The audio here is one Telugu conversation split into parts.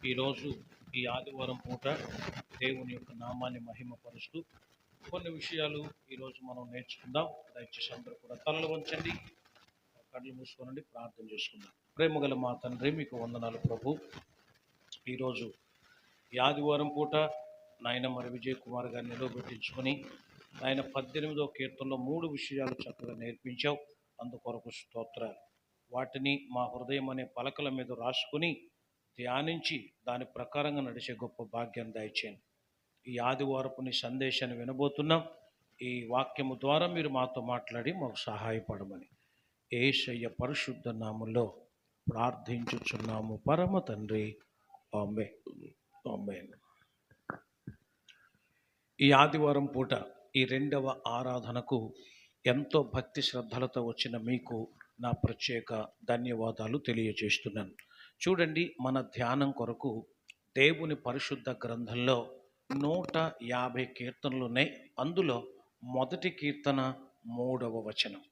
ఈరోజు ఈ ఆదివారం పూట దేవుని యొక్క నామాన్ని మహిమపరుస్తూ కొన్ని విషయాలు ఈరోజు మనం నేర్చుకుందాం. దయచేసి అందరూ కూడా తలలు వంచండి, కళ్ళు మూసుకోనండి, ప్రార్థన చేసుకుందాం. ప్రేమగల మా తండ్రి, మీకు వందనాలు ప్రభు. ఈరోజు ఈ ఆదివారం పూట నాయన మరి విజయ్ కుమార్ గారిని నిలవబెట్టించుకొని ఆయన 18వ కీర్తనలో 3 విషయాలు చక్కగా నేర్పించావు. అందుకొరకు స్తోత్రాలు. వాటిని మా హృదయం అనే పలకల మీద రాసుకుని ధ్యానించి దాని ప్రకారంగా నడిచే గొప్ప భాగ్యాన్ని దయచేయండి. ఈ ఆదివారపు నీ సందేశాన్ని వినబోతున్నాం. ఈ వాక్యము ద్వారా మీరు మాతో మాట్లాడి మాకు సహాయపడమని యేసయ్య పరిశుద్ధ నామములో ప్రార్థించుచున్నాము పరమ తండ్రి, ఆమేన్. ఆమేన్. ఈ ఆదివారం పూట ఈ 2వ ఆరాధనకు ఎంతో భక్తి శ్రద్ధలతో వచ్చిన మీకు నా ప్రత్యేక ధన్యవాదాలు తెలియజేస్తున్నాను. చూడండి, మన ధ్యానం కొరకు దేవుని పరిశుద్ధ గ్రంథంలో 150 కీర్తనలు ఉన్నాయి. అందులో మొదటి కీర్తన 3వ వచనం.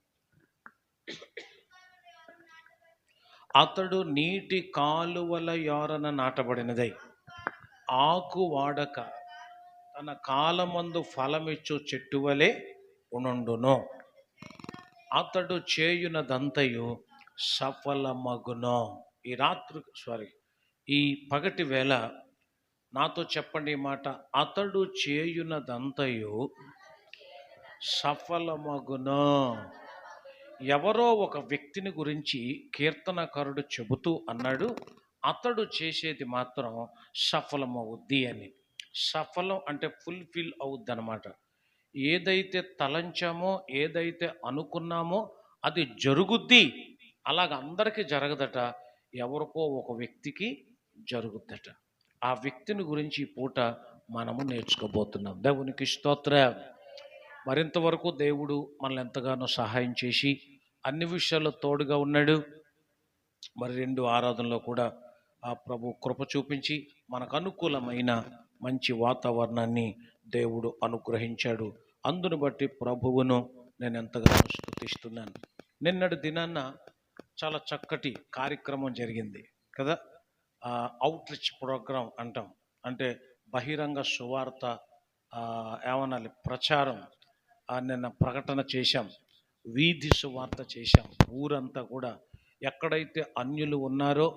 అతడు నీటి కాలువల యోరన నాటబడినదై ఆకు వాడక తన కాలమందు ఫలమిచ్చు చెట్టు వలె ఉండును. అతడు చేయునదంతయు సఫలమగును. ఈ పగటి వేళ నాతో చెప్పండి ఈ మాట. అతడు చేయునదంతయు సఫలమగును. ఎవరో ఒక వ్యక్తిని గురించి కీర్తనకారుడు చెబుతూ అన్నాడు, అతడు చేసేది మాత్రం సఫలమవుద్ది అని. సఫలం అంటే ఫుల్ఫిల్ అవుద్ది అనమాట. ఏదైతే తలంచామో, ఏదైతే అనుకున్నామో అది జరుగుద్ది. అలాగ అందరికీ జరగదట, ఎవరికో ఒక వ్యక్తికి జరుగుద్దట. ఆ వ్యక్తిని గురించి ఈ పూట మనము నేర్చుకోబోతున్నాం. దేవునికి స్తోత్రం. మరింతవరకు దేవుడు మనల్ని ఎంతగానో సహాయం చేసి అన్ని విషయాల్లో తోడుగా ఉన్నాడు. మరి 2 ఆరాధనలో కూడా ఆ ప్రభు కృప చూపించి మనకు అనుకూలమైన మంచి వాతావరణాన్ని దేవుడు అనుగ్రహించాడు. అందును బట్టి ప్రభువును నేను ఎంతగానో స్తుతిస్తున్నాను. నిన్నటి దినాన్న చాలా చక్కటి కార్యక్రమం జరిగింది కదా. అవుట్ రీచ్ ప్రోగ్రాం అంటాం, అంటే బహిరంగ సువార్త ఏమనాలి, ప్రచారం. నిన్న ప్రకటన చేశాం, వీధి సువార్త చేశాం. ఊరంతా కూడా ఎక్కడైతే అన్యులు ఉన్నారో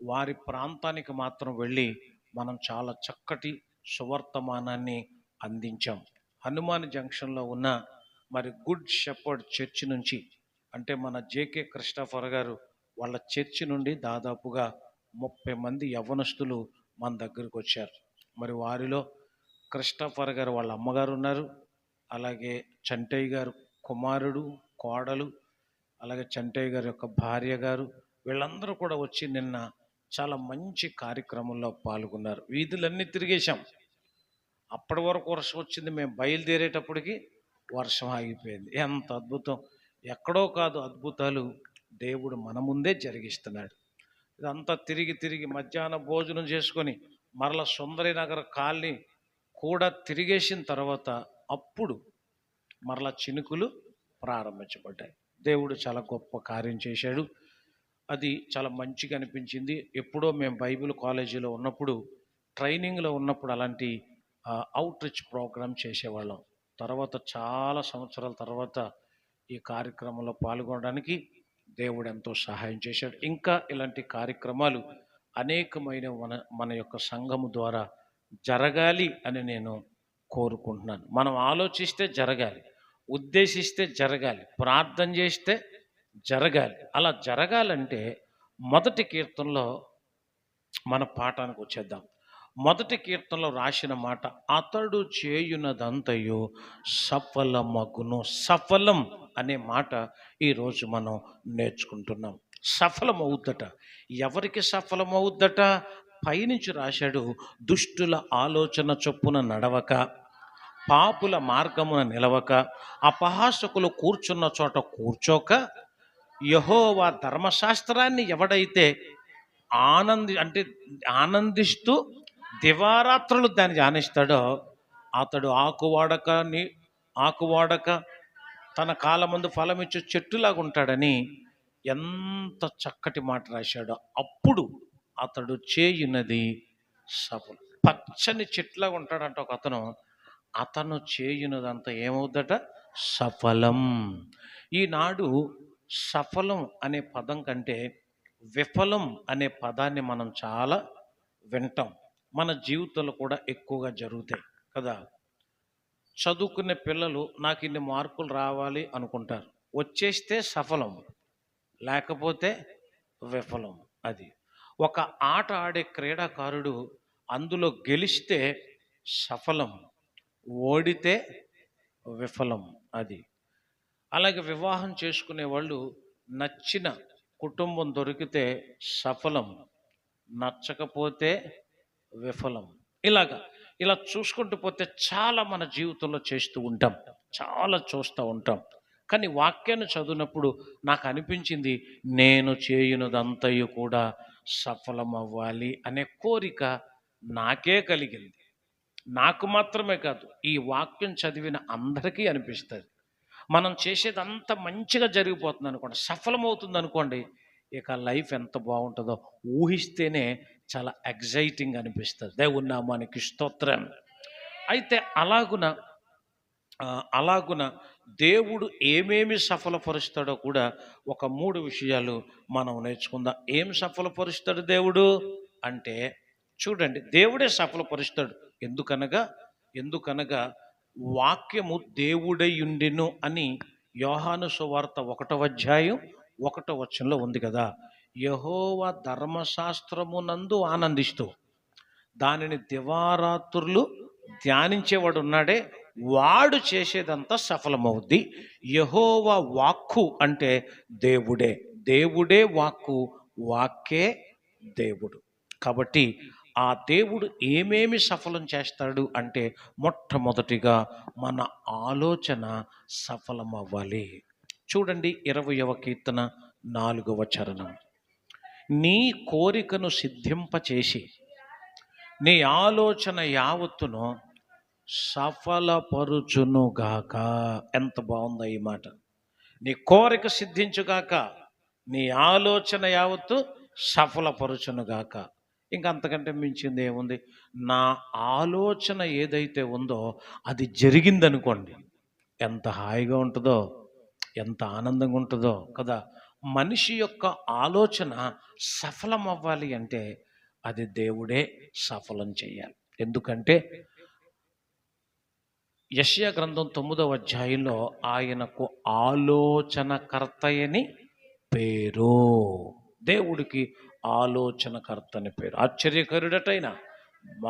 వారి ప్రాంతానికి మాత్రం వెళ్ళి మనం చాలా చక్కటి సువర్తమానాన్ని అందించాం. హనుమాన్ జంక్షన్లో ఉన్న మరి గుడ్ షెపర్డ్ చర్చి నుంచి, అంటే మన జేకే క్రిస్టఫర్ గారు వాళ్ళ చర్చి నుండి దాదాపుగా 30 మంది యవ్వనస్తులు మన దగ్గరకు వచ్చారు. మరి వారిలో క్రిస్టఫర్ గారు వాళ్ళ అమ్మగారు ఉన్నారు, అలాగే చంటయ్య గారు కుమారుడు, కోడలు, అలాగే చంటయ్య గారి యొక్క భార్య గారు, వీళ్ళందరూ కూడా వచ్చి నిన్న చాలా మంచి కార్యక్రమంలో పాల్గొన్నారు. వీధులన్నీ తిరిగేశాం. అప్పటి వరకు వర్షం వచ్చింది, మేము బయలుదేరేటప్పటికి వర్షం ఆగిపోయింది. ఎంత అద్భుతం! ఎక్కడో కాదు, అద్భుతాలు దేవుడు మన ముందే జరిగిస్తున్నాడు. ఇదంతా తిరిగి మధ్యాహ్న భోజనం చేసుకొని మరల సుందరి నగర్ కాలనీ కూడా తిరిగేసిన తర్వాత అప్పుడు మరలా చినుకులు ప్రారంభించబడ్డాయి. దేవుడు చాలా గొప్ప కార్యం చేశాడు. అది చాలా మంచిగా అనిపించింది. ఎప్పుడో మేము బైబిల్ కాలేజీలో ఉన్నప్పుడు, ట్రైనింగ్లో ఉన్నప్పుడు అలాంటి అవుట్ రీచ్ ప్రోగ్రామ్ చేసేవాళ్ళం. తర్వాత చాలా సంవత్సరాల తర్వాత ఈ కార్యక్రమంలో పాల్గొనడానికి దేవుడు ఎంతో సహాయం చేశాడు. ఇంకా ఇలాంటి కార్యక్రమాలు అనేకమైన మన యొక్క సంఘము ద్వారా జరగాలి అని నేను కోరుకుంటున్నాను. మనం ఆలోచిస్తే జరగాలి, ఉద్దేశిస్తే జరగాలి, ప్రార్థన చేస్తే జరగాలి. అలా జరగాలంటే మొదటి కీర్తనలో మన పాఠానికి వచ్చేద్దాం. మొదటి కీర్తనలో రాసిన మాట, అతడు చేయునదంతయు సఫలమగును. సఫలం అనే మాట ఈరోజు మనం నేర్చుకుంటున్నాం. సఫలమవుద్దట. ఎవరికి సఫలమవుద్దట? పైనుంచి రాశాడు, దుష్టుల ఆలోచన చొప్పున నడవక, పాపుల మార్గమున నిలవక, అపహాసకులు కూర్చున్న చోట కూర్చోక, యెహోవా ధర్మశాస్త్రాన్ని ఎవడైతే ఆనందిస్తూ దివారాత్రులు దాన్ని ధ్యానిస్తాడో అతడు ఆకువాడక తన కాలమందు ఫలమిచ్చు చెట్టులాగా ఉంటాడని ఎంత చక్కటి మాట రాశాడో. అప్పుడు అతడు చేయునది సఫలం. పచ్చని చెట్లాగా ఉంటాడంట ఒక అతను. అతను చేయునదంతా ఏమవుద్దట? సఫలం. ఈనాడు సఫలం అనే పదం కంటే విఫలం అనే పదాన్ని మనం చాలా వింటాం. మన జీవితంలో కూడా ఎక్కువగా జరుగుతాయి కదా. చదువుకునే పిల్లలు నాకు ఇన్ని మార్కులు రావాలి అనుకుంటారు. వచ్చేస్తే సఫలం, లేకపోతే విఫలం. అది ఒక ఆట ఆడే క్రీడాకారుడు అందులో గెలిస్తే సఫలం, ఓడితే విఫలం. అది అలాగే వివాహం చేసుకునే వాళ్ళు నచ్చిన కుటుంబం దొరికితే సఫలం, నచ్చకపోతే విఫలం. ఇలాగా ఇలా చూసుకుంటూ పోతే చాలా మన జీవితంలో చేస్తూ ఉంటాం, చాలా చూస్తూ ఉంటాం. కానీ వాక్యాన్ని చదివినప్పుడు నాకు అనిపించింది, నేను చేయునదంతయు కూడా సఫలం అవ్వాలి అనే కోరిక నాకే కలిగింది. నాకు మాత్రమే కాదు, ఈ వాక్యం చదివిన అందరికీ అనిపిస్తుంది. మనం చేసేదంతా మంచిగా జరిగిపోతుంది అనుకోండి, సఫలమవుతుంది అనుకోండి, ఇక లైఫ్ ఎంత బాగుంటుందో ఊహిస్తేనే చాలా ఎగ్జైటింగ్ అనిపిస్తుంది. దేవుని నామానికి స్తోత్రం. అయితే అలాగున దేవుడు ఏమేమి సఫలపరుస్తాడో కూడా ఒక 3 విషయాలు మనం నేర్చుకుందాం. ఏం సఫలపరుస్తాడు దేవుడు అంటే, చూడండి, దేవుడే సఫలపరుస్తాడు. ఎందుకనగా వాక్యము దేవుడయుండెను అని యోహాను సువార్త 1వ అధ్యాయం 1వ వచనంలో ఉంది కదా. యెహోవా ధర్మశాస్త్రమునందు ఆనందిస్తూ దానిని దివారాత్రులు ధ్యానించేవాడు ఉన్నాడే, వాడు చేసేదంతా సఫలమవుద్ది. యెహోవా వాక్కు అంటే దేవుడే, దేవుడే వాక్కు, వాక్కే దేవుడు. కాబట్టి ఆ దేవుడు ఏమేమి సఫలం చేస్తాడు అంటే, మొట్టమొదటిగా మన ఆలోచన సఫలం అవ్వాలి. చూడండి, 20వ కీర్తన 4వ చరణం. నీ కోరికను సిద్ధింపచేసి నీ ఆలోచన యావత్తును సఫలపరుచునుగాక. ఎంత బాగుందో ఈ మాట. నీ కోరిక సిద్ధించుగాక, నీ ఆలోచన యావత్తు సఫలపరుచునుగాక. ఇంకంతకంటే మించింది ఏముంది? నా ఆలోచన ఏదైతే ఉందో అది జరిగిందనుకోండి, ఎంత హాయిగా ఉంటుందో, ఎంత ఆనందంగా ఉంటుందో కదా. మనిషి యొక్క ఆలోచన సఫలం అవ్వాలి అంటే అది దేవుడే సఫలం చేయాలి. ఎందుకంటే యెషయా గ్రంథం 9వ అధ్యాయంలో ఆయనకు ఆలోచనకర్తయని పేరు. దేవుడికి ఆలోచనకర్త అని పేరు. ఆశ్చర్యకరుడటైన,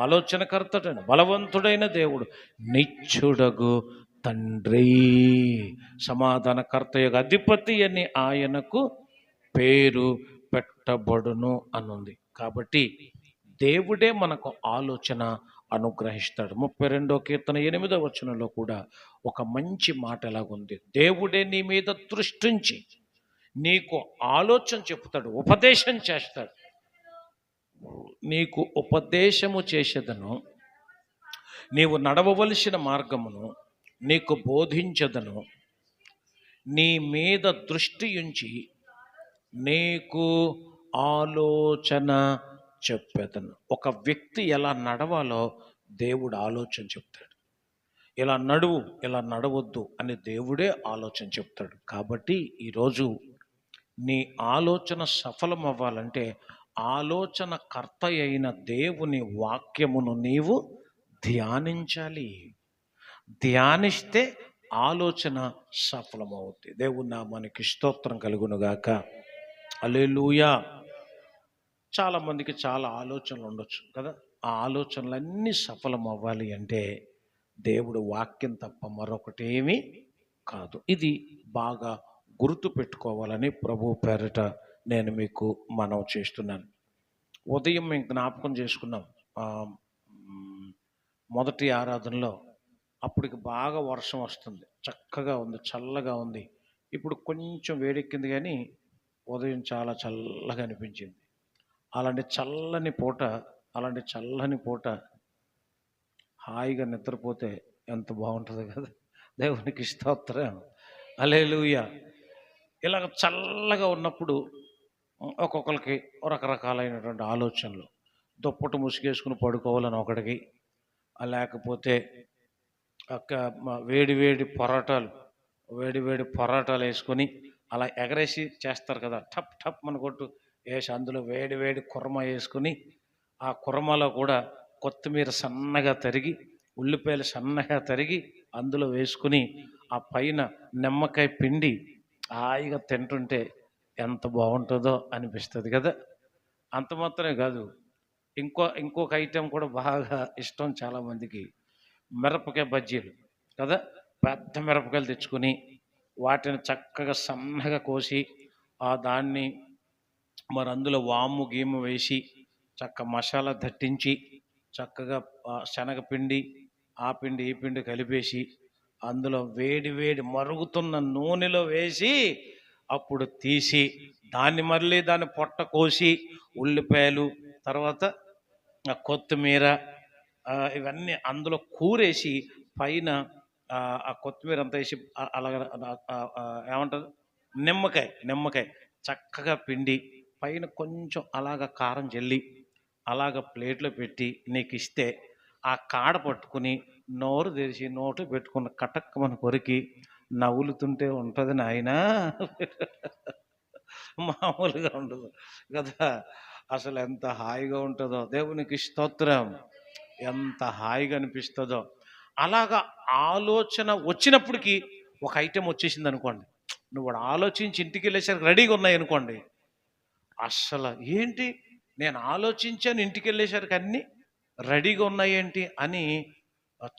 ఆలోచనకర్తటైన, బలవంతుడైన దేవుడు, నిత్యుడగు తండ్రి, సమాధానకర్త యొక్క అధిపతి అని ఆయనకు పేరు పెట్టబడును అనుంది. కాబట్టి దేవుడే మనకు ఆలోచన అనుగ్రహిస్తాడు. 32వ కీర్తన 8వ వచనంలో కూడా ఒక మంచి మాట ఎలాగుంది, దేవుడే నీ మీద దృష్టించి నీకు ఆలోచన చెప్తాడు, ఉపదేశం చేస్తాడు. నీకు ఉపదేశము చేసేదను, నీవు నడవవలసిన మార్గమును నీకు బోధించదను, నీ మీద దృష్టి ఉంచి నీకు ఆలోచన చెప్పేదను. ఒక వ్యక్తి ఎలా నడవాలో దేవుడు ఆలోచన చెప్తాడు. ఇలా నడువు, ఇలా నడవద్దు అని దేవుడే ఆలోచన చెప్తాడు. కాబట్టి ఈరోజు నీ ఆలోచన సఫలం అవ్వాలంటే ఆలోచన కర్త అయిన దేవుని వాక్యమును నీవు ధ్యానించాలి. ధ్యానిస్తే ఆలోచన సఫలమవుద్ది. దేవుని నామానికి స్తోత్రం కలుగునుగాక. హల్లెలూయా. చాలామందికి చాలా ఆలోచనలు ఉండొచ్చు కదా. ఆ ఆలోచనలన్నీ సఫలం అవ్వాలి అంటే దేవుడు వాక్యం తప్ప మరొకటేమీ కాదు. ఇది బాగా గుర్తు పెట్టుకోవాలని ప్రభు పేరిట నేను మీకు మనవి చేస్తున్నాను. ఉదయం మేము జ్ఞాపకం చేసుకున్నాం, మొదటి ఆరాధనలో అప్పటికి బాగా వర్షం వస్తుంది, చక్కగా ఉంది, చల్లగా ఉంది. ఇప్పుడు కొంచెం వేడెక్కింది, కానీ ఉదయం చాలా చల్లగా అనిపించింది. అలాంటి చల్లని పూట హాయిగా నిద్రపోతే ఎంత బాగుంటుంది కదా. దేవునికి స్తోత్రం. హల్లెలూయా. ఇలాగ చల్లగా ఉన్నప్పుడు ఒక్కొక్కరికి రకరకాలైనటువంటి ఆలోచనలు. దుప్పటి ముసుగేసుకుని పడుకోవాలని ఒకడికి, లేకపోతే వేడి వేడి పొరాటాలు వేసుకొని అలా ఎగరేసి చేస్తారు కదా, టప్ టప్ మన కొట్టు వేసి అందులో వేడి వేడి కుర్మ వేసుకుని, ఆ కుర్మలో కూడా కొత్తిమీర సన్నగా తరిగి, ఉల్లిపాయలు సన్నగా తరిగి అందులో వేసుకుని, ఆ పైన నిమ్మకాయ పిండి హాయిగా తింటుంటే ఎంత బాగుంటుందో అనిపిస్తుంది కదా. అంత మాత్రమే కాదు, ఇంకొక ఐటెం కూడా బాగా ఇష్టం చాలామందికి, మిరపకాయ బజ్జీలు కదా. పెద్ద మిరపకాయలు తెచ్చుకొని వాటిని చక్కగా సన్నగా కోసి, దాన్ని మరి అందులో వాము గీము వేసి మసాలా దట్టించి, చక్కగా శనగపిండి ఆ పిండి ఈ పిండి కలిపేసి అందులో వేడి వేడి మరుగుతున్న నూనెలో వేసి అప్పుడు తీసి దాన్ని పొట్ట కోసి ఉల్లిపాయలు, తర్వాత కొత్తిమీర, ఇవన్నీ అందులో కూరేసి పైన ఆ కొత్తిమీర అంతా వేసి అలాగ ఏమంటారు నిమ్మకాయ చక్కగా పిండి పైన కొంచెం అలాగ కారం జల్లి అలాగ ప్లేట్లో పెట్టి నీకు ఇస్తే, ఆ కాడ పట్టుకుని నోరు తెరిచి నోటు పెట్టుకున్న కటక్కమని కొరికి నవ్వులుతుంటే ఉంటుంది నాయనా. మామూలుగా ఉండదు కదా. అసలు ఎంత హాయిగా ఉంటుందో, దేవునికి స్తోత్రం. ఎంత హాయిగా అనిపిస్తుందో. అలాగా ఆలోచన వచ్చినప్పటికీ ఒక ఐటెం వచ్చేసింది అనుకోండి, నువ్వు ఆలోచించి ఇంటికి వెళ్ళేసరికి రెడీగా ఉన్నాయి అనుకోండి, అస్సలు ఏంటి నేను ఆలోచించాను ఇంటికి వెళ్ళేసరికి అన్నీ రెడీగా ఉన్నాయేంటి అని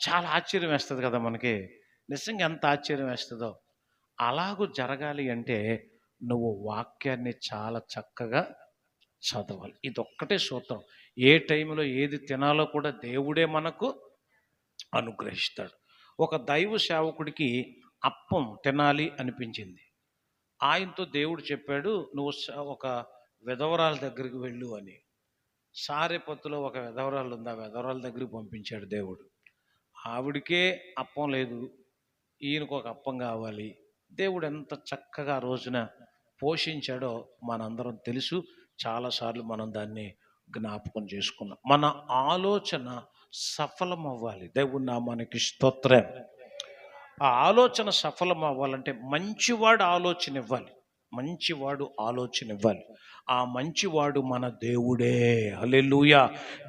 చాలా ఆశ్చర్యం వేస్తుంది కదా మనకి. నిజంగా ఎంత ఆశ్చర్యం వేస్తుందో. అలాగూ జరగాలి అంటే నువ్వు వాక్యాన్ని చాలా చక్కగా చదవాలి. ఇదొక్కటే సూత్రం. ఏ టైంలో ఏది తినాలో కూడా దేవుడే మనకు అనుగ్రహిస్తాడు. ఒక దైవ సేవకుడికి అప్పం తినాలి అనిపించింది. ఆయనతో దేవుడు చెప్పాడు, నువ్వు ఒక విధవరాల దగ్గరికి వెళ్ళు అని. సారెపత్తులో ఒక విధవరాలు ఉంది, ఆ విధవరాల దగ్గరికి పంపించాడు దేవుడు. ఆవిడికే అప్పం లేదు, ఈయనకు ఒక అప్పం కావాలి. దేవుడు ఎంత చక్కగా ఆ రోజున పోషించాడో మనందరం తెలుసు. చాలాసార్లు మనం దాన్ని జ్ఞాపకం చేసుకున్నాం. మన ఆలోచన సఫలం అవ్వాలి. దేవుని నామానికి స్తోత్రం. ఆ ఆలోచన సఫలం అవ్వాలంటే మంచివాడు ఆలోచన ఇవ్వాలి. ఆ మంచివాడు మన దేవుడే. హల్లెలూయా.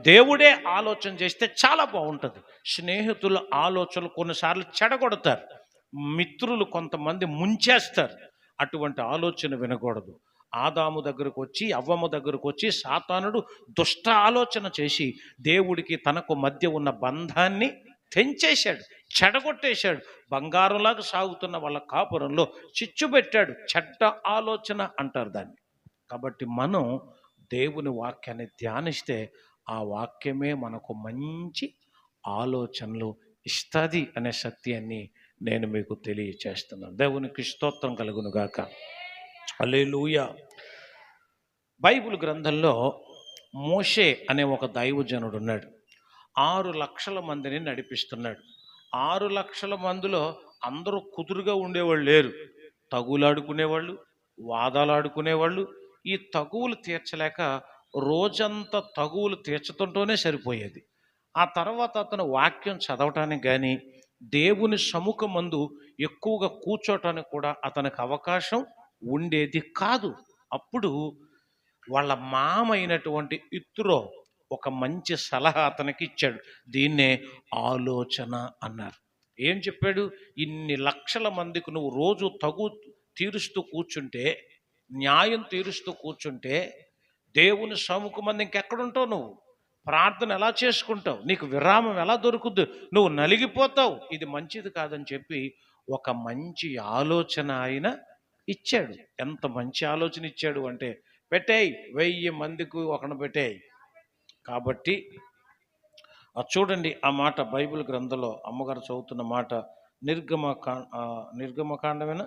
దేవుడే ఆలోచన చేస్తే చాలా బాగుంటుంది. స్నేహితుల ఆలోచనలు కొన్నిసార్లు చెడగొడతారు, మిత్రులు కొంతమంది ముంచేస్తారు. అటువంటి ఆలోచన వినకూడదు. ఆదాము దగ్గరకు వచ్చి, అవ్వమ్మ దగ్గరకు వచ్చి సాతానుడు దుష్ట ఆలోచన చేసి దేవుడికి తనకు మధ్య ఉన్న బంధాన్ని తెంచేశాడు, చెడగొట్టేశాడు. బంగారంలాగా సాగుతున్న వాళ్ళ కాపురంలో చిచ్చు పెట్టాడు. చెడ్డ ఆలోచన అంటారు దాన్ని. కాబట్టి మనం దేవుని వాక్యాన్ని ధ్యానిస్తే ఆ వాక్యమే మనకు మంచి ఆలోచనలు ఇస్తుంది అనే సత్యాన్ని నేను మీకు తెలియచేస్తున్నాను. దేవునికి స్తోత్రం కలుగును గాక. హల్లెలూయా. బైబిల్ గ్రంథంలో మోషే అనే ఒక దైవజనుడు ఉన్నాడు. 6 లక్షల మందిని నడిపిస్తున్నాడు. 6 లక్షల మందిలో అందరూ కుదురుగా ఉండేవాళ్ళు లేరు. తగులాడుకునేవాళ్ళు, వాదాలాడుకునేవాళ్ళు. ఈ తగువులు తీర్చలేక రోజంతా తగువులు తీర్చడంతోనే సరిపోయేది. ఆ తర్వాత అతను వాక్యం చదవటానికి కానీ, దేవుని సముఖమందు ఎక్కువగా కూర్చోటానికి కూడా అతనికి అవకాశం ఉండేది కాదు. అప్పుడు వాళ్ళ మామ అయినటువంటి ఇత్రో ఒక మంచి సలహా అతనికి ఇచ్చాడు. దీన్నే ఆలోచన అన్నారు. ఏం చెప్పాడు? ఇన్ని లక్షల మందికి నువ్వు రోజు తీరుస్తూ కూర్చుంటే, న్యాయం తీరుస్తూ కూర్చుంటే, దేవుని సముఖమంది ఇంకెక్కడుంటావు? నువ్వు ప్రార్థన ఎలా చేసుకుంటావు? నీకు విరామం ఎలా దొరుకుద్దు? నువ్వు నలిగిపోతావు. ఇది మంచిది కాదని చెప్పి ఒక మంచి ఆలోచన ఆయన ఇచ్చాడు. ఎంత మంచి ఆలోచన ఇచ్చాడు అంటే, పెట్టేయి, 1000 మందికి ఒకను పెట్టేయి. కాబట్టి చూడండి ఆ మాట బైబిల్ గ్రంథంలో అమ్మగారు చదువుతున్న మాట నిర్గమకాండమేనా,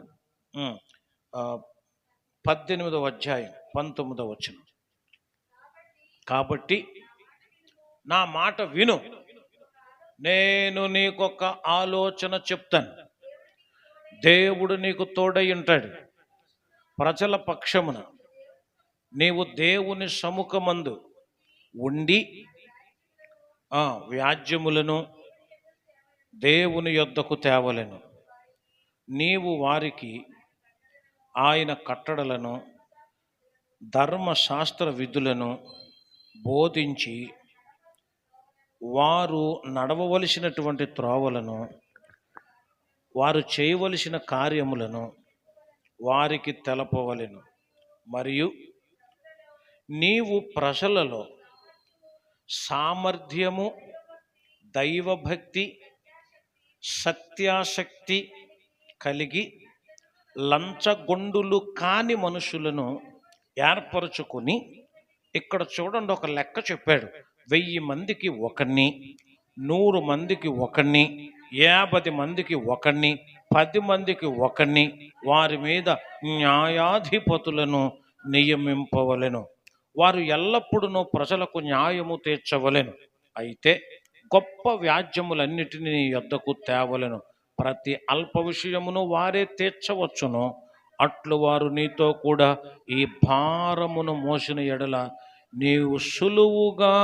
18వ అధ్యాయం 19వ వచనం. కాబట్టి నా మాట విను, నేను నీకొక ఆలోచన చెప్తాను. దేవుడు నీకు తోడై ఉంటాడు. ప్రజల పక్షమున నీవు దేవుని సముఖమందు ఉండి వ్యాజ్యములను దేవుని యొద్దకు తేవలెను. నీవు వారికి ఆయన కట్టడలను ధర్మశాస్త్ర విధులను బోధించి వారు నడవవలసినటువంటి త్రోవలను వారు చేయవలసిన కార్యములను వారికి తెలపవలెను. మరియు నీవు ప్రజలలో సామర్థ్యము, దైవభక్తి, సత్యాసక్తి కలిగి లంచగొండులు కాని మనుషులను ఏర్పరచుకొని, ఇక్కడ చూడండి ఒక లెక్క చెప్పాడు. 1000 మందికి ఒకరిని, 100 మందికి ఒకరిని, 50 మందికి ఒకరిని, 10 మందికి ఒకరిని వారి మీద న్యాయాధిపతులను నియమింపవలెను. వారు ఎల్లప్పుడూ ప్రజలకు న్యాయము తీర్చవలెను. అయితే గొప్ప వ్యాజ్యములన్నిటినీ నీ యొద్దకు తేవలెను. ప్రతి అల్ప విషయమును వారే తీర్చవచ్చును. అట్లు వారు నీతో కూడా ఈ భారమును మోసిన ఎడల నీవు సులువుగా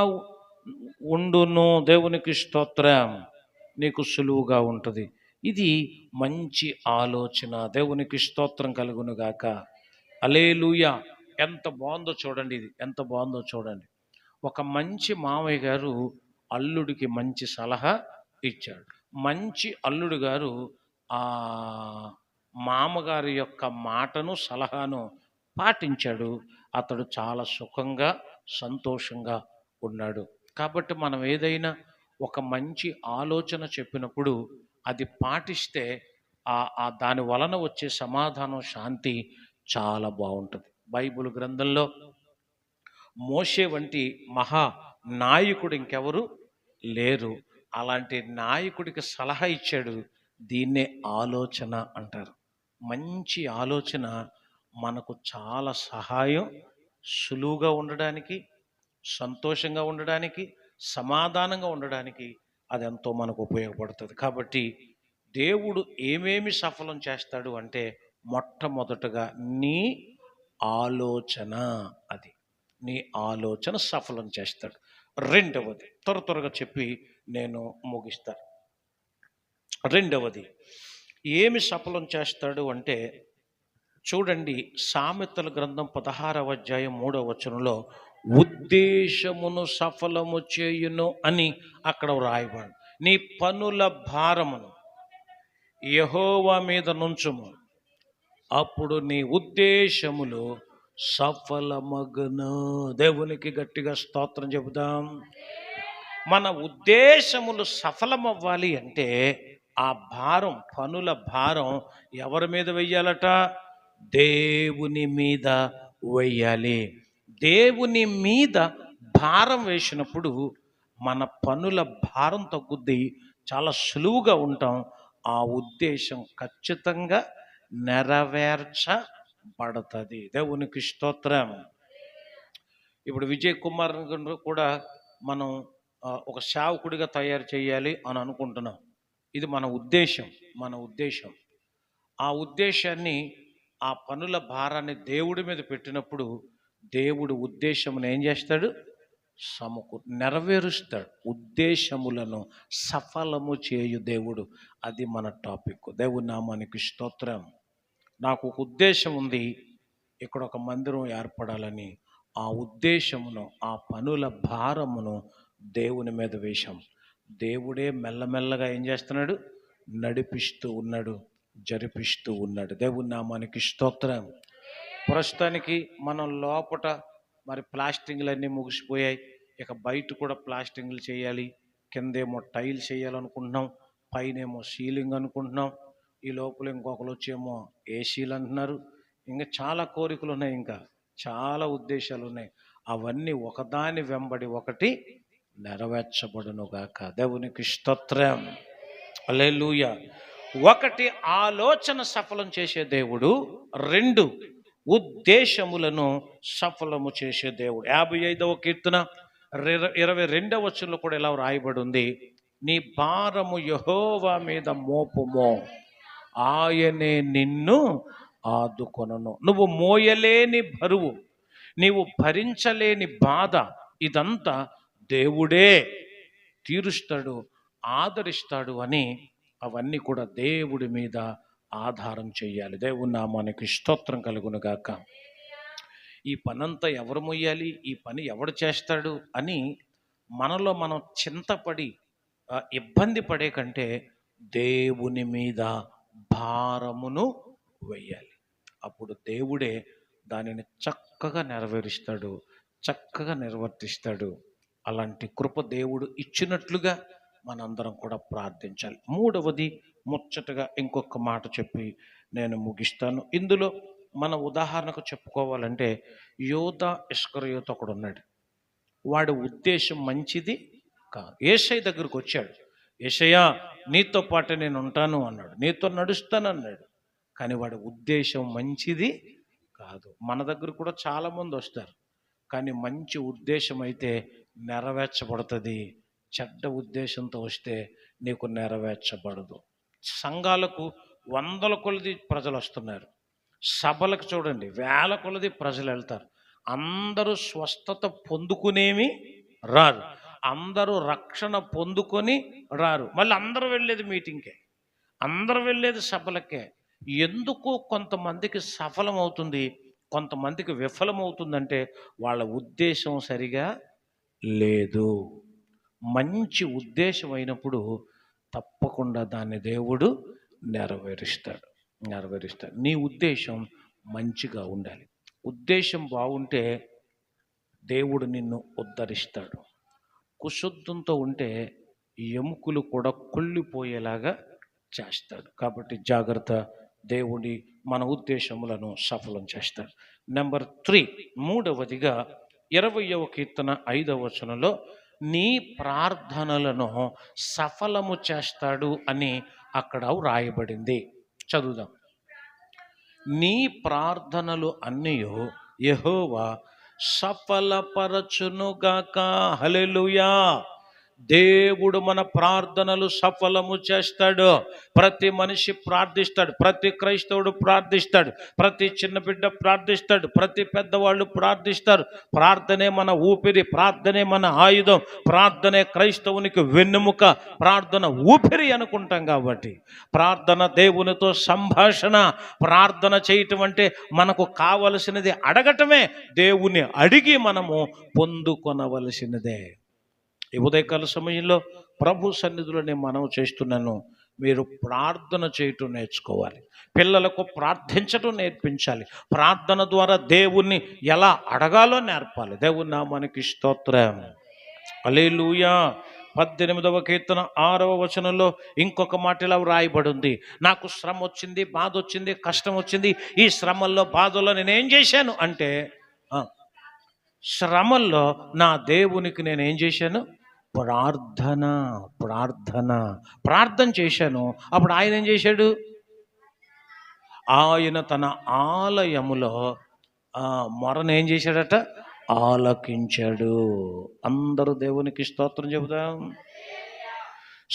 ఉండును. దేవునికి స్తోత్రం. నీకు సులువుగా ఉంటుంది. ఇది మంచి ఆలోచన. దేవునికి స్తోత్రం కలుగునుగాక. హల్లెలూయా. ఎంత బాగుందో చూడండి. ఇది ఎంత బాగుందో చూడండి. ఒక మంచి మామయ్య గారు అల్లుడికి మంచి సలహా ఇచ్చాడు. మంచి అల్లుడు గారు ఆ మామగారి యొక్క మాటను, సలహాను పాటించాడు. అతడు చాలా సుఖంగా, సంతోషంగా ఉన్నాడు. కాబట్టి మనం ఏదైనా ఒక మంచి ఆలోచన చెప్పినప్పుడు అది పాటిస్తే దాని వలన వచ్చే సమాధానం, శాంతి చాలా బాగుంటుంది. బైబిల్ గ్రంథంలో మోషే వంటి మహా నాయకుడు ఇంకెవరు లేరు. అలాంటి నాయకుడికి సలహా ఇచ్చాడు. దీన్నే ఆలోచన అంటారు. మంచి ఆలోచన మనకు చాలా సహాయం, సులువుగా ఉండడానికి, సంతోషంగా ఉండడానికి, సమాధానంగా ఉండడానికి అది ఎంతో మనకు ఉపయోగపడుతుంది. కాబట్టి దేవుడు ఏమేమి సఫలం చేస్తాడు అంటే మొట్టమొదటగా నీ ఆలోచన. అది నీ ఆలోచన సఫలం చేస్తాడు. రెండవది త్వరగా చెప్పి నేను ముగిస్తాను. రెండవది ఏమి సఫలం చేస్తాడు అంటే చూడండి, సామెతల గ్రంథం 16వ అధ్యాయం 3వ వచనంలో ఉద్దేశమును సఫలము చేయును అని అక్కడ వ్రాయబడి, నీ పనుల భారమును యెహోవా మీద నుంచుము, అప్పుడు నీ ఉద్దేశములు సఫలమగును. దేవునికి గట్టిగా స్తోత్రం చెబుదాం. మన ఉద్దేశములు సఫలమవ్వాలి అంటే ఆ భారం, పనుల భారం ఎవరి మీద వెయ్యాలట? దేవుని మీద వెయ్యాలి. దేవుని మీద భారం వేసినప్పుడు మన పనుల భారం తగ్గుద్ది, చాలా సులువుగా ఉంటాం. ఆ ఉద్దేశం ఖచ్చితంగా నెరవేర్చబడుతుంది. దేవునికి స్తోత్రం. ఇప్పుడు విజయ్ కుమార్ కూడా మనం ఒక సేవకుడిగా తయారు చేయాలి అని అనుకుంటున్నాం. ఇది మన ఉద్దేశం. ఆ ఉద్దేశాన్ని, ఆ పనుల భారాన్ని దేవుడి మీద పెట్టినప్పుడు దేవుడు ఉద్దేశమును ఏం చేస్తాడు? నెరవేరుస్తాడు. ఉద్దేశములను సఫలము చేయు దేవుడు. అది మన టాపిక్. దేవుని నామానికి స్తోత్రం. నాకు ఒక ఉద్దేశం ఉంది, ఇక్కడ ఒక మందిరం ఏర్పడాలని. ఆ ఉద్దేశమును, ఆ పనుల భారమును దేవుని మీద వేశాం. దేవుడే మెల్లమెల్లగా ఏం చేస్తున్నాడు? నడిపిస్తూ ఉన్నాడు, జరిపిస్తూ ఉన్నాడు. దేవుని నామానికి స్తోత్రం. ప్రస్తుతానికి మనం లోపట మరి ప్లాస్టింగ్లన్నీ ముగిసిపోయాయి. ఇక బయట కూడా ప్లాస్టింగ్లు చేయాలి. కిందేమో టైల్స్ వేయాలనుకుంటున్నాం, పైనేమో సీలింగ్ అనుకుంటున్నాం. ఈ లోపల ఇంకొకరు వచ్చేమో ఏసీలు అంటున్నారు. ఇంకా చాలా కోరికలు ఉన్నాయి, ఇంకా చాలా ఉద్దేశాలు ఉన్నాయి. అవన్నీ ఒకదాని వెంబడి ఒకటి నెరవేర్చబడునుగాక. దేవునికి స్తోత్రం. హల్లెలూయా. ఒకటి, ఆలోచన సఫలం చేసే దేవుడు. 2, ఉద్దేశములను సఫలము చేసే దేవుడు. 55వ కీర్తన 22వ వచనంలో కూడా ఇలా రాయబడి ఉంది, నీ భారము యెహోవా మీద మోపుమో, ఆయనే నిన్ను ఆదుకొనును. నువ్వు మోయలేని బరువు, నీవు భరించలేని బాధ, ఇదంతా దేవుడే తీరుస్తాడు, ఆదరిస్తాడు అని అవన్నీ కూడా దేవుడి మీద ఆధారం చెయ్యాలి. దేవుని నామానికి స్తోత్రం కలుగును గాక. ఈ పనంతా ఎవరు మొయ్యాలి, ఈ పని ఎవడు చేస్తాడు అని మనలో మనం చింతపడి ఇబ్బంది పడే కంటే దేవుని మీద భారమును వెయ్యాలి. అప్పుడు దేవుడే దానిని చక్కగా నెరవేరుస్తాడు, చక్కగా నిర్వర్తిస్తాడు. అలాంటి కృప దేవుడు ఇచ్చినట్లుగా మనందరం కూడా ప్రార్థించాలి. మూడవది ముచ్చటగా ఇంకొక మాట చెప్పి నేను ముగిస్తాను. ఇందులో మన ఉదాహరణకు చెప్పుకోవాలంటే యోధా ఇస్కరియోతు ఒకడు ఉన్నాడు. వాడి ఉద్దేశం మంచిది కాదు. యేసయ్య దగ్గరకు వచ్చాడు. యేసయ్యా, నీతో పాటు నేను ఉంటాను అన్నాడు, నీతో నడుస్తాను అన్నాడు. కానీ వాడి ఉద్దేశం మంచిది కాదు. మన దగ్గర కూడా చాలామంది వస్తారు, కానీ మంచి ఉద్దేశం అయితే నెరవేర్చబడుతుంది. చెడ్డ ఉద్దేశంతో వస్తే నీకు నెరవేర్చబడదు. సంఘాలకు వందల కొలది ప్రజలు వస్తున్నారు, సభలకు చూడండి వేల కొలది ప్రజలు వెళ్తారు. అందరూ స్వస్థత పొందుకునేమి రారు, అందరూ రక్షణ పొందుకొని రారు. మళ్ళీ అందరూ వెళ్ళేది మీటింగ్కే, అందరూ వెళ్ళేది సభలకే. ఎందుకు కొంతమందికి సఫలమవుతుంది, కొంతమందికి విఫలమవుతుందంటే వాళ్ళ ఉద్దేశం సరిగా లేదు. మంచి ఉద్దేశం అయినప్పుడు తప్పకుండా దాన్ని దేవుడు నెరవేరుస్తాడు. నీ ఉద్దేశం మంచిగా ఉండాలి. ఉద్దేశం బాగుంటే దేవుడు నిన్ను ఉద్ధరిస్తాడు. కుశుద్ధంతో ఉంటే ఎముకలు కూడా కుళ్ళిపోయేలాగా చేస్తాడు. కాబట్టి జాగ్రత్త, దేవుడి మన ఉద్దేశములను సఫలం చేస్తాడు. నెంబర్ 3, మూడవదిగా 20వ కీర్తన 5వ వచనంలో నీ ప్రార్థనలను సఫలము చేస్తాడు అని అక్కడ వ్రాయబడింది. చదువుదాం. నీ ప్రార్థనలు అన్నీ యెహోవా సఫలపరచునుగాక. హల్లెలూయా. దేవుడు మన ప్రార్థనలు సఫలము చేస్తాడు. ప్రతి మనిషి ప్రార్థిస్తాడు, ప్రతి క్రైస్తవుడు ప్రార్థిస్తాడు, ప్రతి చిన్న బిడ్డ ప్రార్థిస్తాడు, ప్రతి పెద్దవాళ్ళు ప్రార్థిస్తారు. ప్రార్థనే మన ఊపిరి, ప్రార్థనే మన ఆయుధం, ప్రార్థనే క్రైస్తవునికి వెన్నెముక, ప్రార్థన ఊపిరి అనుకుంటాం. కాబట్టి ప్రార్థన దేవునితో సంభాషణ. ప్రార్థన చేయటం అంటే మనకు కావలసినది అడగటమే, దేవుని అడిగి మనము పొందుకొనవలసినదే. ఈ ఉదయకాల సమయంలో ప్రభు సన్నిధిలో నేను మనవి చేస్తున్నాను, మీరు ప్రార్థన చేయటం నేర్చుకోవాలి. పిల్లలకు ప్రార్థించటం నేర్పించాలి. ప్రార్థన ద్వారా దేవుణ్ణి ఎలా అడగాలో నేర్పాలి. దేవుని నామానికి స్తోత్రం. హల్లెలూయా. 18వ కీర్తన 6వ వచనంలో ఇంకొక మాట ఇలా వ్రాయబడి ఉంది. నాకు శ్రమ వచ్చింది, బాధ వచ్చింది, కష్టం వచ్చింది. ఈ శ్రమల్లో బాధల్లో నేనేం చేశాను అంటే, శ్రమల్లో నా దేవునికి నేనేం చేశాను? ప్రార్థన చేశాను. అప్పుడు ఆయన ఏం చేశాడు? ఆయన తన ఆలయములో మొరను ఏం చేశాడట? ఆలకించాడు. అందరూ దేవునికి స్తోత్రం చెబుదాం.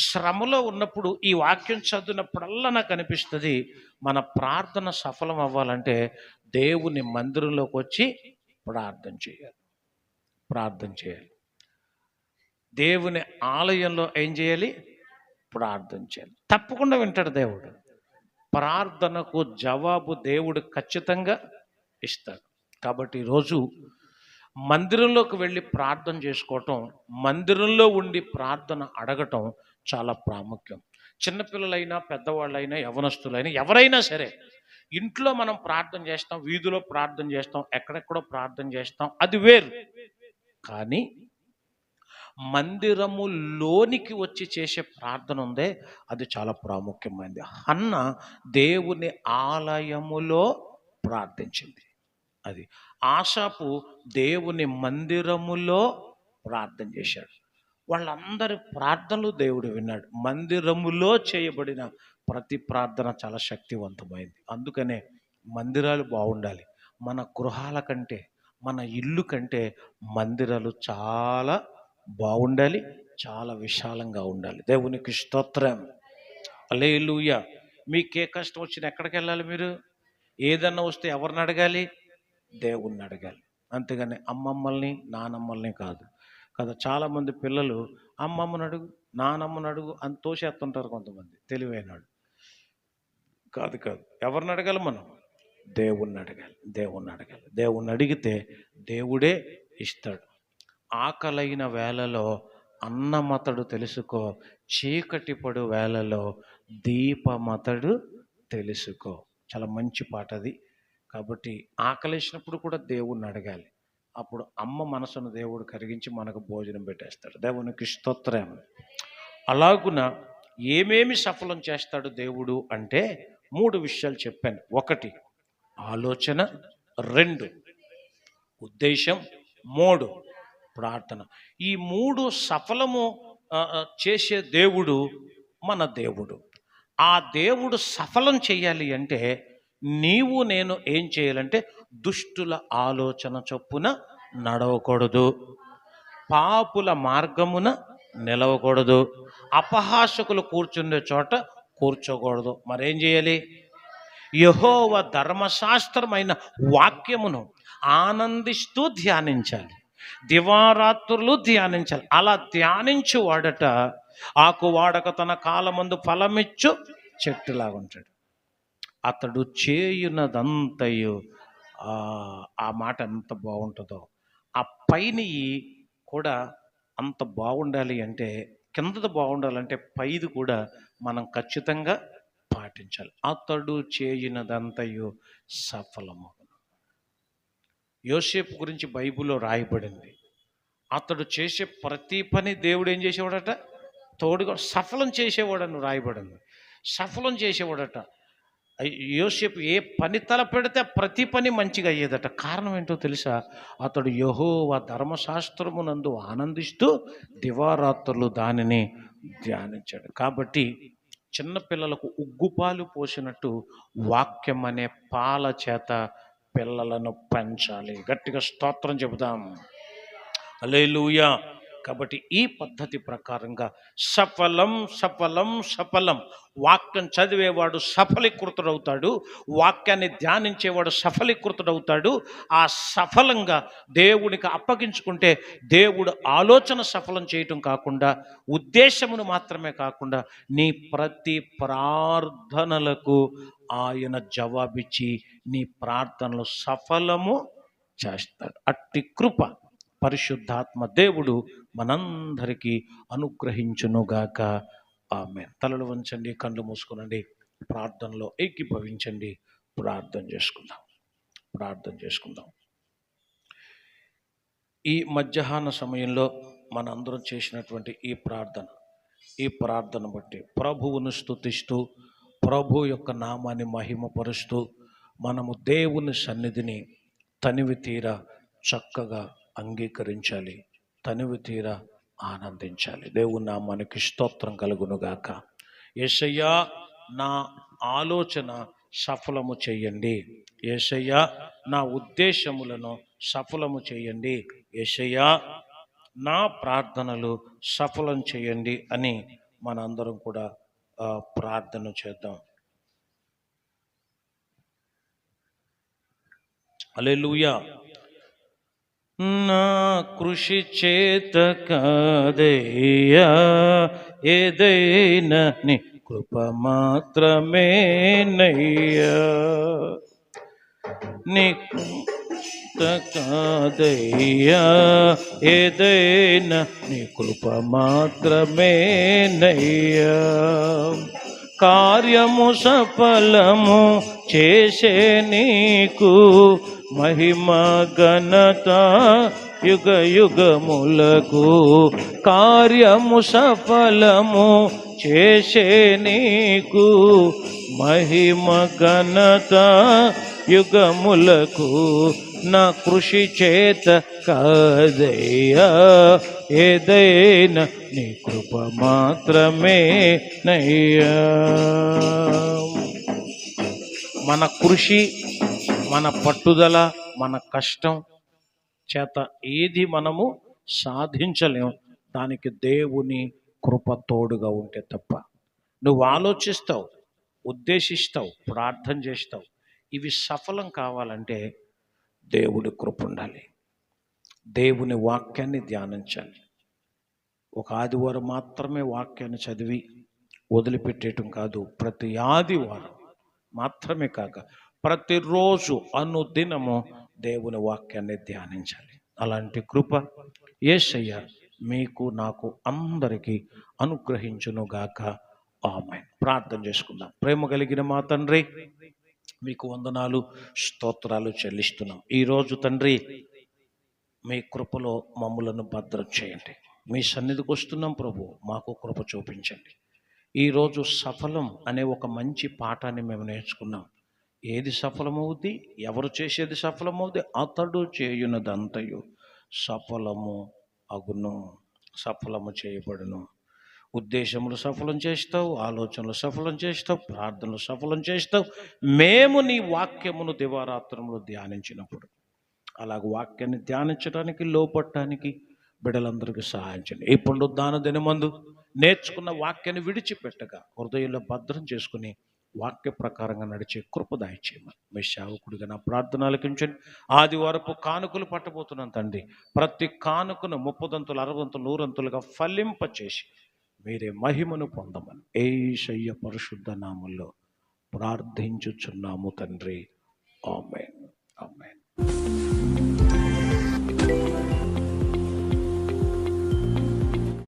శ్రమలో ఉన్నప్పుడు ఈ వాక్యం చదివినప్పుడల్లా నాకు అనిపిస్తుంది, మన ప్రార్థన సఫలం అవ్వాలంటే దేవుని మందిరంలోకి వచ్చి ప్రార్థన చేయాలి. దేవుని ఆలయంలో ఏం చేయాలి? ప్రార్థన చేయాలి. తప్పకుండా వింటాడు దేవుడు. ప్రార్థనకు జవాబు దేవుడు ఖచ్చితంగా ఇస్తాడు. కాబట్టి ఈరోజు మందిరంలోకి వెళ్ళి ప్రార్థన చేసుకోవటం, మందిరంలో ఉండి ప్రార్థన అడగటం చాలా ప్రాముఖ్యం. చిన్నపిల్లలైనా పెద్దవాళ్ళైనా యవనస్తులైనా ఎవరైనా సరే, ఇంట్లో మనం ప్రార్థన చేస్తాం, వీధిలో ప్రార్థన చేస్తాం, ఎక్కడెక్కడో ప్రార్థన చేస్తాం, అది వేరు. కానీ మందిరములోనికి వచ్చి చేసే ప్రార్థన ఉందే, అది చాలా ప్రాముఖ్యమైనది. హన్న దేవుని ఆలయములో ప్రార్థించింది. అది ఆసాపు దేవుని మందిరములో ప్రార్థన చేశాడు. వాళ్ళందరి ప్రార్థనలు దేవుడు విన్నాడు. మందిరములో చేయబడిన ప్రతి ప్రార్థన చాలా శక్తివంతమైంది. అందుకనే మందిరాలు బాగుండాలి. మన గృహాల కంటే, మన ఇల్లు కంటే మందిరాలు చాలా బాగుండాలి, చాలా విశాలంగా ఉండాలి. దేవునికి స్తోత్రం. హల్లెలూయా. మీకే కష్టం వచ్చినా ఎక్కడికి వెళ్ళాలి? మీరు ఏదన్నా వస్తే ఎవరిని అడగాలి? దేవుణ్ణి అడగాలి. అంతేగాని అమ్మమ్మల్ని నానమ్మల్ని కాదు కదా. చాలామంది పిల్లలు అమ్మమ్మని అడుగు నానమ్మని అడుగు అని తోసేస్తుంటారు కొంతమంది తెలివైనడు. కాదు కాదు, ఎవరిని అడగాలి మనం? దేవుణ్ణి అడగాలి, దేవుణ్ణి అడగాలి. దేవుణ్ణి అడిగితే దేవుడే ఇస్తాడు. ఆకలైన వేళలో అన్నమతడు తెలుసుకో, చీకటి పడు వేళలో దీపమతడు తెలుసుకో. చాలా మంచి పాట అది. కాబట్టి ఆకలేసినప్పుడు కూడా దేవుణ్ణి అడగాలి. అప్పుడు అమ్మ మనసును దేవుడు కరిగించి మనకు భోజనం పెట్టేస్తాడు. దేవునికి స్తోత్రం. అలాగున ఏమేమి సఫలం చేస్తాడు దేవుడు అంటే 3 విషయాలు చెప్పాను. 1 ఆలోచన, 2 ఉద్దేశం, 3 ప్రార్థన. ఈ 3 సఫలము చేసే దేవుడు మన దేవుడు. ఆ దేవుడు సఫలం చేయాలి అంటే నీవు నేను ఏం చేయాలంటే దుష్టుల ఆలోచన చొప్పున నడవకూడదు, పాపుల మార్గమున నిలవకూడదు, అపహాసకులు కూర్చుండే చోట కూర్చోకూడదు. మరేం చేయాలి? యెహోవా ధర్మశాస్త్రమైన వాక్యమును ఆనందిస్తూ ధ్యానించాలి, దివారాత్రులు ధ్యానించాలి. అలా ధ్యానించు వాడట ఆకు వాడక తన కాలమందు ఫలమిచ్చు చెట్టులాగుంటాడు. అతడు చేయునదంతయు, ఆ మాట ఎంత బాగుంటుందో. ఆ పైన కూడా అంత బాగుండాలి అంటే, కిందది బాగుండాలంటే పైది కూడా మనం ఖచ్చితంగా పాటించాలి. అతడు చేయునదంతయు సఫలము. యోసేపు గురించి బైబిల్లో రాయబడింది. అతడు చేసే ప్రతి పని దేవుడు ఏం చేసేవాడట? తోడుగా సఫలం చేసేవాడని రాయబడింది. సఫలం చేసేవాడట. యోసేపు ఏ పని తలపెడితే ప్రతి పని మంచిగా అయ్యేదట. కారణం ఏంటో తెలుసా? అతడు యెహోవా ధర్మశాస్త్రమునందు ఆనందిస్తూ దివారాత్రులు దానిని ధ్యానించాడు. కాబట్టి చిన్నపిల్లలకు ఉగ్గుపాలు పోసినట్టు వాక్యం అనే పాల చేత పిల్లలను పెంచాలి. గట్టిగా స్తోత్రం చెబుదాం. హల్లెలూయా. కాబట్టి ఈ పద్ధతి ప్రకారంగా సఫలం సఫలం సఫలం. వాక్యం చదివేవాడు సఫలీకృతుడవుతాడు, వాక్యాన్ని ధ్యానించేవాడు సఫలీకృతుడవుతాడు. ఆ సఫలంగా దేవునికి అప్పగించుకుంటే దేవుడు ఆలోచన సఫలం చేయటం కాకుండా, ఉద్దేశమును మాత్రమే కాకుండా నీ ప్రతి ప్రార్థనలకు ఆయన జవాబిచ్చి నీ ప్రార్థనలు సఫలము చేస్తాడు. అట్టి కృప పరిశుద్ధాత్మ దేవుడు మనందరికీ అనుగ్రహించునుగాక. ఆమేన్. తలలు వంచండి, కళ్ళు మూసుకునండి, ప్రార్థనలో ఏకీభవించండి. ప్రార్థన చేసుకుందాం. ఈ మధ్యాహ్న సమయంలో మనందరం చేసినటువంటి ఈ ప్రార్థన బట్టి ప్రభువును స్తుతిస్తూ, ప్రభు యొక్క నామాన్ని మహిమపరుస్తూ మనము దేవుని సన్నిధిని తనివి తీరా చక్కగా అంగీకరించాలి, తనివి తీరా ఆనందించాలి. దేవుని నామానికి స్తోత్రం కలుగునుగాక. యేసయ్యా, నా ఆలోచన సఫలము చేయండి. యేసయ్యా, నా ఉద్దేశములను సఫలము చేయండి. యేసయ్యా, నా ప్రార్థనలు సఫలం చేయండి అని మనందరం కూడా ప్రార్థన చేద్దాం. హల్లెలూయా. నా కృషి చేత కాదయ్యా, ఏదైనా నీ కృప మాత్రమేనయ్యా. నీ కాదయ్యా, ఏదైనా నీ కృప మాత్రమేనయ్యా. కార్యము సఫలము చేసే నీకు మహిమ ఘనత యుగ యుగములకు. కార్యము సఫలము చేసే నీకు మహిమ ఘనత యుగములకు. నా కృషి చేత కాదయ్యా, ఏదైనా నీ కృప మాత్రమే నయ్యా. మన కృషి, మన పట్టుదల, మన కష్టం చేత ఏది మనము సాధించలేము. దానికి దేవుని కృప తోడుగా ఉంటే తప్ప. నువ్వు ఆలోచిస్తావు, ఉద్దేశిస్తావు, ప్రార్థన చేస్తావు, ఇవి సఫలం కావాలంటే దేవుడి కృప ఉండాలి. దేవుని వాక్యాన్ని ధ్యానించాలి. ఒక ఆదివారం మాత్రమే వాక్యాన్ని చదివి వదిలిపెట్టేయటం కాదు, ప్రతి ఆదివారం మాత్రమే కాక ప్రతిరోజు అనుదినము దేవుని వాక్యాన్ని ధ్యానించాలి. అలాంటి కృప యేసయ్య మీకు నాకు అందరికీ అనుగ్రహించునుగాక. ఆమేన్. ప్రార్థన చేసుకుందాం. ప్రేమ కలిగిన మా తండ్రి, మీకు వందనాలు స్తోత్రాలు చెల్లిస్తున్నాం. ఈరోజు తండ్రి మీ కృపలో మమ్ములను భద్రం చేయండి. మీ సన్నిధికి వస్తున్నాం ప్రభు, మాకు కృప చూపించండి. ఈరోజు సఫలం అనే ఒక మంచి పాఠాన్ని మేము నేర్చుకున్నాం. ఏది సఫలమవుద్ది, ఎవరు చేసేది సఫలమవుద్ది? అతడు చేయునదంతయు సఫలము అగును, సఫలము చేయబడును. ఉద్దేశములు సఫలం చేస్తావు, ఆలోచనలు సఫలం చేస్తావు, ప్రార్థనలు సఫలం చేస్తావు. మేము నీ వాక్యమును దివారాత్రములు ధ్యానించినప్పుడు అలాగ వాక్యాన్ని ధ్యానించడానికి లోపడటానికి బిడ్డలందరికీ సహాయం చేయండి. ఈ పునరుద్ధాన దినమందు నేర్చుకున్న వాక్యాన్ని విడిచిపెట్టగా హృదయంలో భద్రం చేసుకుని వాక్య ప్రకారంగా నడిచే కృప దయచేయమని మీ సేవకుడిగా నా ప్రార్థన ఆలకించండి. ఆదివారపు కానుకలు పట్టబోతున్నాను తండ్రి. ప్రతి కానుకను 30 60 100 ఫలింపచేసి మీరే మహిమను పొందమని యేసయ్య పరిశుద్ధ నామములో ప్రార్థించుచున్నాము తండ్రి. ఆమేన్. ఆమేన్.